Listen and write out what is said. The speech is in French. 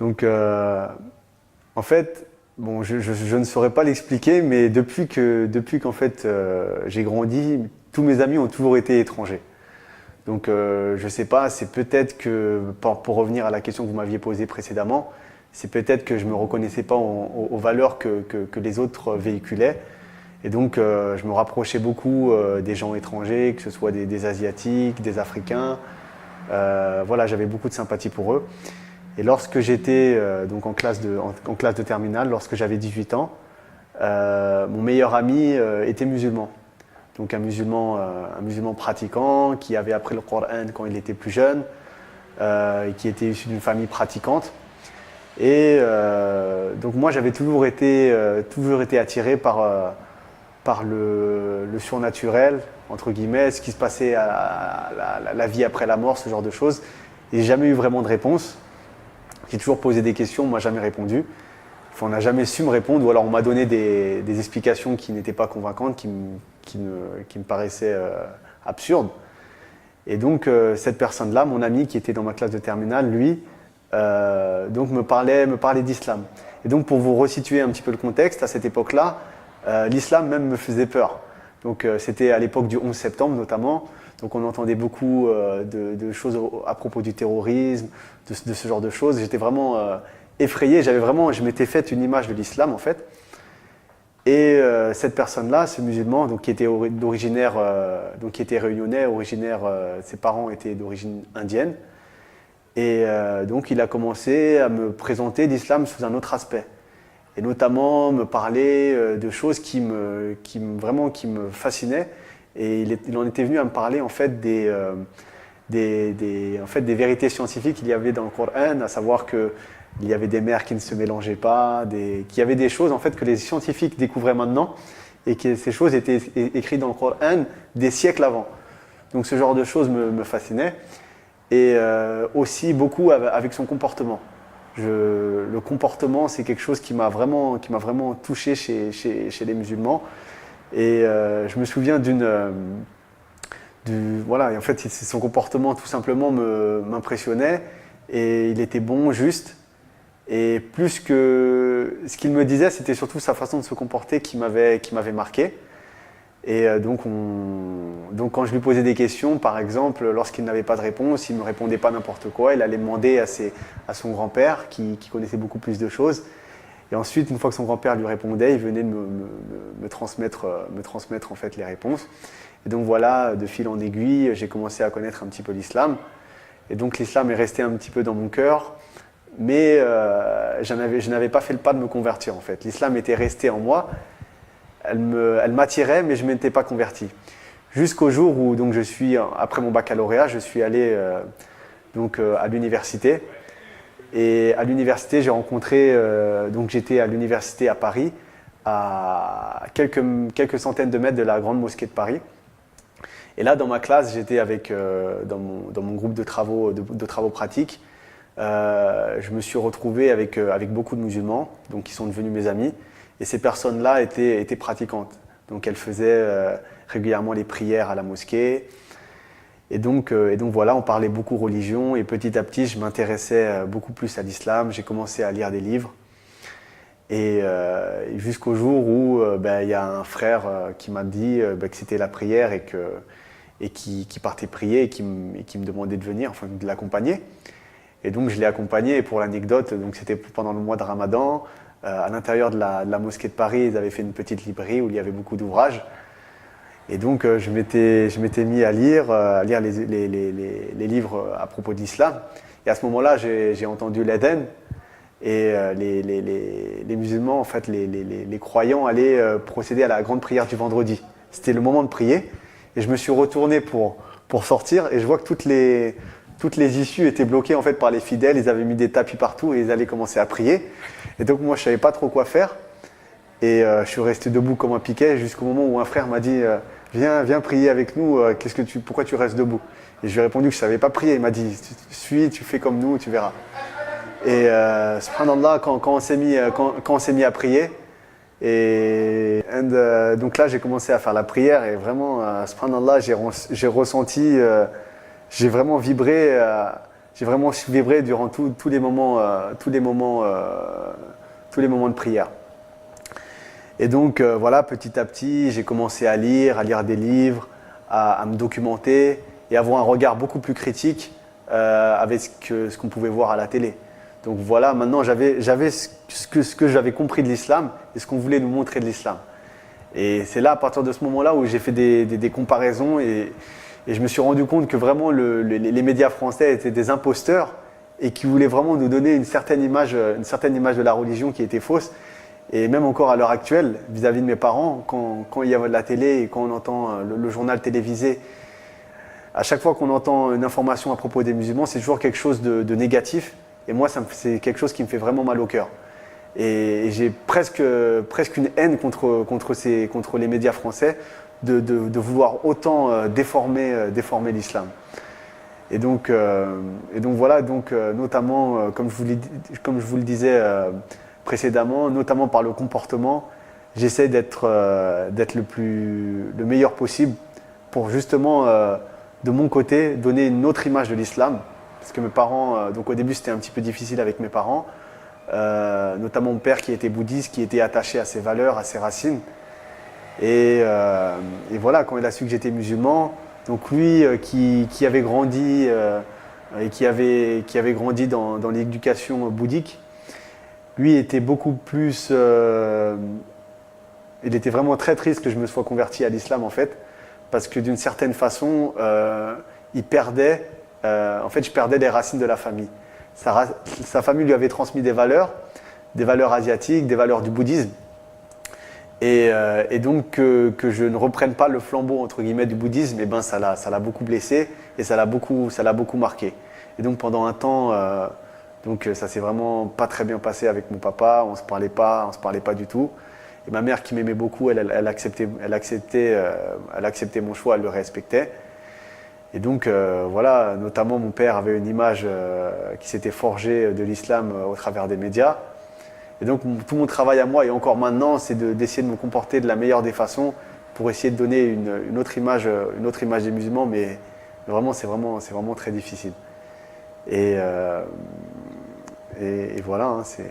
Donc, en fait, bon, je ne saurais pas l'expliquer, mais depuis qu'en fait j'ai grandi, tous mes amis ont toujours été étrangers. Donc, je ne sais pas, c'est peut-être que, pour revenir à la question que vous m'aviez posée précédemment, c'est peut-être que je ne me reconnaissais pas aux valeurs que les autres véhiculaient. Et donc, je me rapprochais beaucoup des gens étrangers, que ce soit des Asiatiques, des Africains. Voilà, j'avais beaucoup de sympathie pour eux. Et lorsque j'étais donc en classe de terminale, lorsque j'avais 18 ans, mon meilleur ami était musulman. Donc un musulman pratiquant qui avait appris le Coran quand il était plus jeune, et qui était issu d'une famille pratiquante. Et donc moi j'avais toujours été attiré par le surnaturel, entre guillemets, ce qui se passait à la vie après la mort, ce genre de choses. Et j'ai jamais eu vraiment de réponse. J'ai toujours posé des questions, on m'a jamais répondu. Enfin, on n'a jamais su me répondre, ou alors on m'a donné des explications qui n'étaient pas convaincantes, qui me paraissaient absurdes. Et donc cette personne-là, mon ami qui était dans ma classe de terminale, lui, donc me parlait d'islam. Et donc pour vous resituer un petit peu le contexte, à cette époque-là, l'islam même me faisait peur. Donc c'était à l'époque du 11 septembre notamment. Donc on entendait beaucoup de choses à propos du terrorisme, de ce genre de choses. J'étais vraiment effrayé. Je m'étais fait une image de l'islam en fait. Et cette personne-là, ce musulman, donc qui était qui était réunionnais, ses parents étaient d'origine indienne. Et donc il a commencé à me présenter l'islam sous un autre aspect. Et notamment me parler de choses qui me fascinaient. Et il en était venu à me parler en fait des vérités scientifiques qu'il y avait dans le Coran, à savoir qu'il y avait des mers qui ne se mélangeaient pas, qu'il y avait des choses en fait que les scientifiques découvraient maintenant et que ces choses étaient écrites dans le Coran des siècles avant. Donc ce genre de choses me fascinait. Et aussi beaucoup avec son comportement. Le comportement, c'est quelque chose qui m'a vraiment touché chez les musulmans. Et je me souviens voilà, et en fait, son comportement tout simplement m'impressionnait. Et il était bon, juste. Et plus que ce qu'il me disait, c'était surtout sa façon de se comporter qui m'avait marqué. Et donc quand je lui posais des questions, par exemple, lorsqu'il n'avait pas de réponse, il ne me répondait pas n'importe quoi, il allait demander à son grand-père qui connaissait beaucoup plus de choses. Et ensuite, une fois que son grand-père lui répondait, il venait de me transmettre en fait les réponses. Et donc voilà, de fil en aiguille, j'ai commencé à connaître un petit peu l'islam. Et donc l'islam est resté un petit peu dans mon cœur, mais je n'avais pas fait le pas de me convertir en fait. L'islam était resté en moi. Elle m'attirait, mais je ne m'étais pas converti. Jusqu'au jour où, donc, après mon baccalauréat, je suis allé à l'université. Et à l'université, j'ai rencontré, donc j'étais à l'université à Paris, à quelques centaines de mètres de la grande mosquée de Paris. Et là, dans ma classe, j'étais dans mon groupe de travaux pratiques. Je me suis retrouvé avec beaucoup de musulmans, donc qui sont devenus mes amis. Et ces personnes-là étaient pratiquantes. Donc elles faisaient régulièrement les prières à la mosquée. Et donc voilà, on parlait beaucoup religion. Et petit à petit, je m'intéressais beaucoup plus à l'islam. J'ai commencé à lire des livres. Et jusqu'au jour où il y a un frère qui m'a dit que c'était la prière et qui partait prier et qui me demandait de venir, enfin de l'accompagner. Et donc je l'ai accompagné. Et pour l'anecdote, donc c'était pendant le mois de Ramadan. À l'intérieur de la mosquée de Paris, ils avaient fait une petite librairie où il y avait beaucoup d'ouvrages. Et donc je m'étais mis à lire les livres à propos de l'islam. Et à ce moment-là, j'ai entendu l'Adhan. Et les musulmans, en fait, les croyants allaient procéder à la grande prière du vendredi. C'était le moment de prier. Et je me suis retourné pour sortir. Et je vois que toutes les issues étaient bloquées en fait, par les fidèles. Ils avaient mis des tapis partout et ils allaient commencer à prier. Et donc moi, je ne savais pas trop quoi faire. Et je suis resté debout comme un piquet jusqu'au moment où un frère m'a dit viens prier avec nous, pourquoi tu restes debout? Et je lui ai répondu que je ne savais pas prier. Il m'a dit suis, tu fais comme nous, tu verras. Et subhanallah, quand on s'est mis à prier, donc là j'ai commencé à faire la prière et vraiment, subhanallah, j'ai ressenti, j'ai vraiment vibré j'ai vraiment vibré durant tous les moments, tous les moments de prière. Et donc voilà, petit à petit, j'ai commencé à lire des livres, à me documenter et avoir un regard beaucoup plus critique avec ce qu'on pouvait voir à la télé. Donc voilà, maintenant j'avais ce que j'avais compris de l'islam et ce qu'on voulait nous montrer de l'islam. Et c'est là, à partir de ce moment-là, où j'ai fait des comparaisons et je me suis rendu compte que vraiment les médias français étaient des imposteurs et qui voulaient vraiment nous donner une certaine image de la religion qui était fausse. Et même encore à l'heure actuelle, vis-à-vis de mes parents, quand il y a de la télé et quand on entend le journal télévisé, à chaque fois qu'on entend une information à propos des musulmans, c'est toujours quelque chose de négatif. Et moi, c'est quelque chose qui me fait vraiment mal au cœur. Et j'ai presque une haine contre les médias français de vouloir autant déformer l'islam. Et donc voilà, notamment, comme je vous le disais précédemment, notamment par le comportement, j'essaie d'être le meilleur possible pour justement, de mon côté, donner une autre image de l'islam. Parce que mes parents, donc au début c'était un petit peu difficile avec mes parents, notamment mon père qui était bouddhiste, qui était attaché à ses valeurs, à ses racines. Et voilà, quand il a su que j'étais musulman, donc lui qui avait grandi et qui avait grandi dans l'éducation bouddhique, lui était beaucoup plus... il était vraiment très triste que je me sois converti à l'islam en fait, parce que d'une certaine façon, il perdait... en fait, je perdais les racines de la famille. Sa famille lui avait transmis des valeurs asiatiques, des valeurs du bouddhisme. Et donc que je ne reprenne pas le flambeau entre guillemets du bouddhisme, et ben ça l'a beaucoup blessé et ça l'a beaucoup marqué. Et donc pendant un temps, donc ça s'est vraiment pas très bien passé avec mon papa. On se parlait pas du tout. Et ma mère qui m'aimait beaucoup, elle acceptait mon choix, elle le respectait. Et donc voilà, notamment mon père avait une image qui s'était forgée de l'islam au travers des médias. Et donc tout mon travail à moi, et encore maintenant, c'est d'essayer de me comporter de la meilleure des façons pour essayer de donner une autre image des musulmans, mais vraiment c'est vraiment très difficile. Et voilà, hein, c'est...